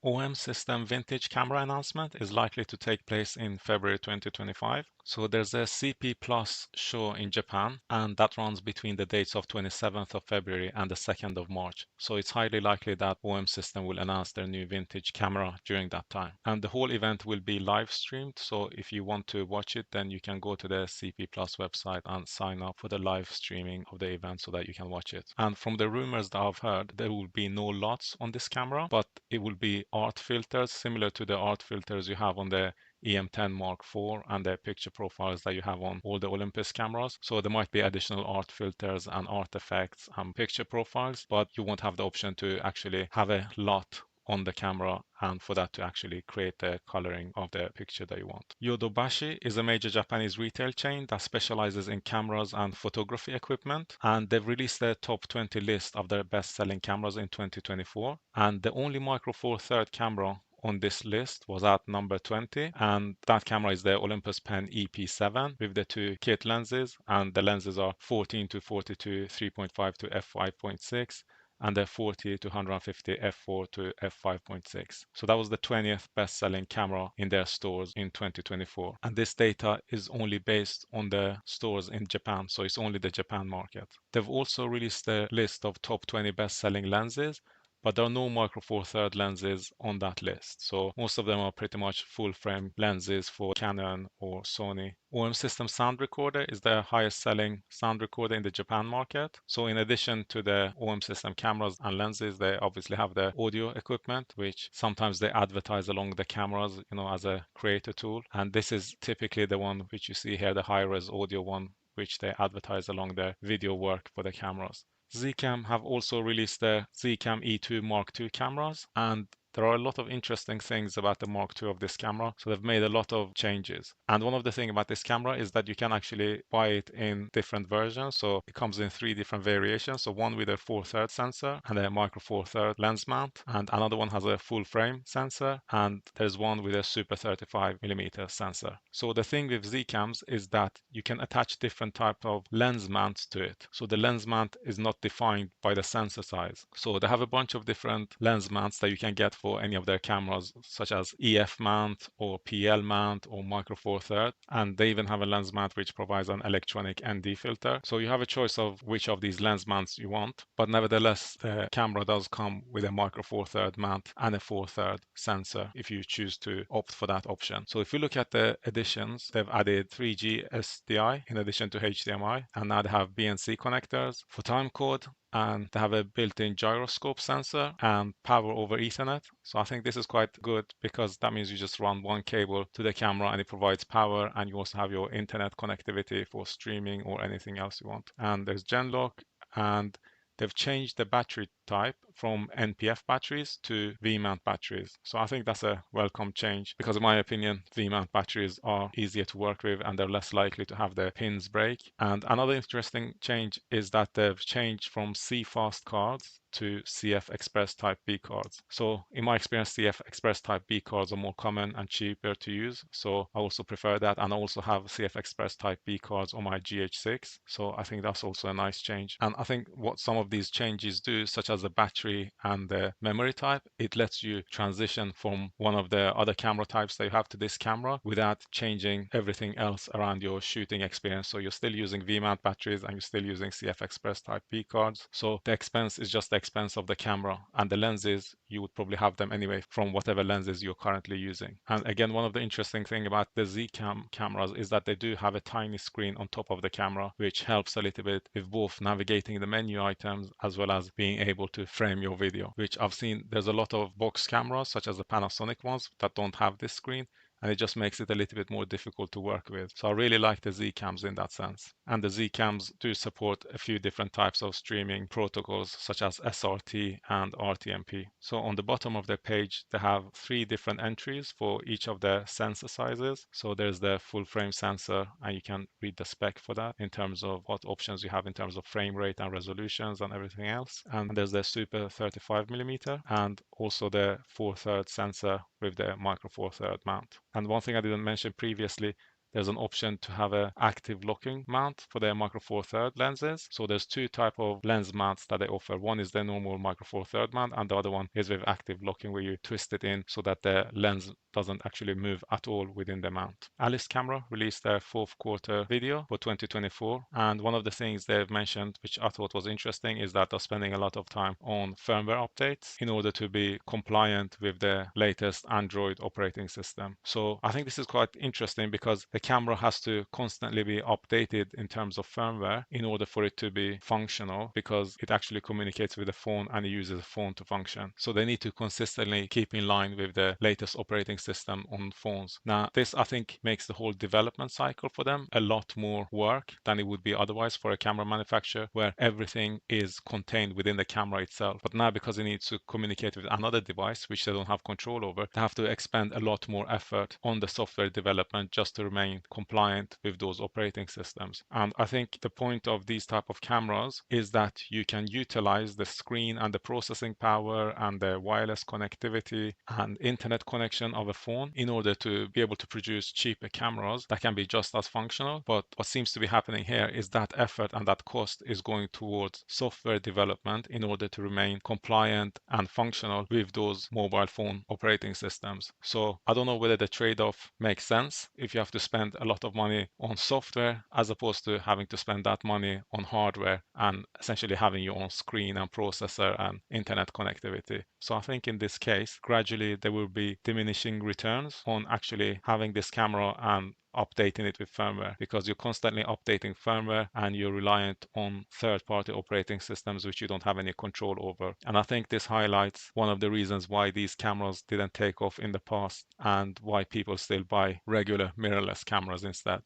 OM System Vintage Camera announcement is likely to take place in February 2025. So there's a CP Plus show in Japan, and that runs between the dates of 27th of February and the 2nd of March. So it's highly likely that OM System will announce their new vintage camera during that time. And the whole event will be live streamed. So if you want to watch it, then you can go to the CP Plus website and sign up for the live streaming of the event so that you can watch it. And from the rumors that I've heard, there will be no LUTs on this camera, but it will be art filters similar to the art filters you have on the EM10 Mark IV and the picture profiles that you have on all the Olympus cameras. So there might be additional art filters and artifacts and picture profiles, but you won't have the option to actually have a LUT on the camera and for that to actually create the coloring of the picture that you want. Yodobashi is a major Japanese retail chain that specializes in cameras and photography equipment, and they've released their top 20 list of their best-selling cameras in 2024. And the only Micro Four Third camera on this list was at number 20, and that camera is the Olympus Pen EP7 with the two kit lenses, and the lenses are 14 to 42 3.5 to f5.6 and the 40 to 150 f4 to f5.6. So that was the 20th best-selling camera in their stores in 2024. And this data is only based on the stores in Japan, so it's only the Japan market. They've also released a list of top 20 best-selling lenses, but there are no Micro Four Third lenses on that list. So most of them are pretty much full frame lenses for Canon or Sony. OM System Sound Recorder is the highest selling sound recorder in the Japan market. So in addition to the OM System cameras and lenses, they obviously have the audio equipment, which sometimes they advertise along the cameras, as a creator tool. And this is typically the one which you see here, the high-res audio one, which they advertise along their video work for the cameras. Zcam have also released the Zcam E2 Mark II cameras, and there are a lot of interesting things about the Mark II of this camera. So they've made a lot of changes. And one of the things about this camera is that you can actually buy it in different versions. So it comes in 3 different variations. So one with a 4/3 sensor and a Micro Four Third lens mount, and another one has a full frame sensor, and there's one with a Super 35mm sensor. So the thing with Zcams is that you can attach different type of lens mounts to it. So the lens mount is not defined by the sensor size. So they have a bunch of different lens mounts that you can get for any of their cameras, such as EF mount or PL mount or Micro Four Third. And they even have a lens mount which provides an electronic ND filter. So you have a choice of which of these lens mounts you want. But nevertheless, the camera does come with a Micro Four Third mount and a 4/3 sensor if you choose to opt for that option. So if you look at the additions, they've added 3G SDI in addition to HDMI, and now they have BNC connectors for timecode, and they have a built-in gyroscope sensor and power over Ethernet. So I think this is quite good because that means you just run one cable to the camera and it provides power, and you also have your internet connectivity for streaming or anything else you want. And there's Genlock, and they've changed the battery type from NPF batteries to V-mount batteries. So I think that's a welcome change because in my opinion, V-mount batteries are easier to work with and they're less likely to have the pins break. And another interesting change is that they've changed from CFast cards to CF Express Type B cards. So in my experience, CF Express Type B cards are more common and cheaper to use. So I also prefer that. And I also have CF Express Type B cards on my GH6. So I think that's also a nice change. And I think what some of these changes do, such as the battery and the memory type, it lets you transition from one of the other camera types that you have to this camera without changing everything else around your shooting experience. So you're still using V-mount batteries and you're still using CF Express Type B cards. So the expense is just the expense of the camera, and the lenses, you would probably have them anyway from whatever lenses you're currently using. And again, one of the interesting things about the Zcam cameras is that they do have a tiny screen on top of the camera, which helps a little bit with both navigating the menu items as well as being able to frame your video, which I've seen there's a lot of box cameras such as the Panasonic ones that don't have this screen, and it just makes it a little bit more difficult to work with. So I really like the Zcams in that sense. And the Zcams do support a few different types of streaming protocols such as SRT and RTMP. So on the bottom of the page, they have 3 different entries for each of the sensor sizes. So there's the full frame sensor, and you can read the spec for that in terms of what options you have in terms of frame rate and resolutions and everything else. And there's the Super 35mm and also the 4/3 sensor with the Micro Four Third mount. And one thing I didn't mention previously, there's an option to have a active locking mount for their Micro Four Third lenses. So there's two type of lens mounts that they offer. One is the normal Micro Four Third mount, and the other one is with active locking, where you twist it in so that the lens doesn't actually move at all within the mount. Alice Camera released their fourth quarter video for 2024, and one of the things they've mentioned, which I thought was interesting, is that they're spending a lot of time on firmware updates in order to be compliant with the latest Android operating system. So I think this is quite interesting because the camera has to constantly be updated in terms of firmware in order for it to be functional, because it actually communicates with the phone and it uses the phone to function. So they need to consistently keep in line with the latest operating system on phones. Now, this I think makes the whole development cycle for them a lot more work than it would be otherwise for a camera manufacturer, where everything is contained within the camera itself. But now, because it needs to communicate with another device which they don't have control over, they have to expend a lot more effort on the software development just to remain compliant with those operating systems. And I think the point of these type of cameras is that you can utilize the screen and the processing power and the wireless connectivity and internet connection of a phone in order to be able to produce cheaper cameras that can be just as functional. But what seems to be happening here is that effort and that cost is going towards software development in order to remain compliant and functional with those mobile phone operating systems. So I don't know whether the trade-off makes sense if you have to spend a lot of money on software as opposed to having to spend that money on hardware and essentially having your own screen and processor and internet connectivity. So I think in this case, gradually there will be diminishing returns on actually having this camera and updating it with firmware, because you're constantly updating firmware and you're reliant on third-party operating systems which you don't have any control over. And I think this highlights one of the reasons why these cameras didn't take off in the past and why people still buy regular mirrorless cameras instead.